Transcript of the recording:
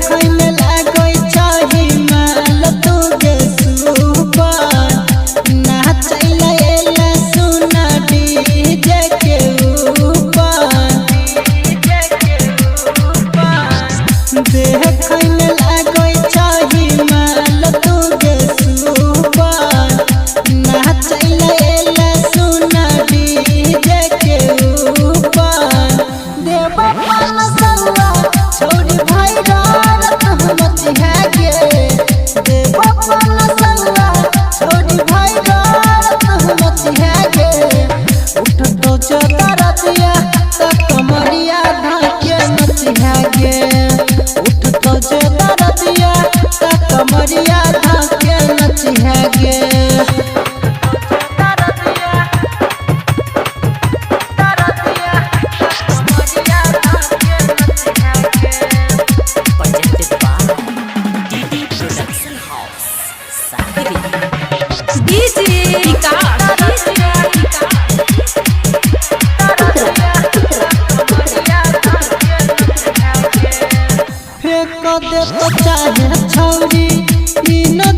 देखै में लागै चाही माल तू गे सुपर नाचैला एला सुना डीजे के ऊपर देखै में लागै चाही माल तू गे सुपर नाचैला एला सुना डीजे के ऊपर देवा पान सल्ला छोड़ी भाई रात मच है गे देवा पान सल्ला छोड़ी भाई रात मच है गे उठ तो चोरा दिया त कमरिया धाके मच है गे उठ तो चोरा दिया त कमरिया धाके मच है गे फेंक दे तो चाहे छौरी ई न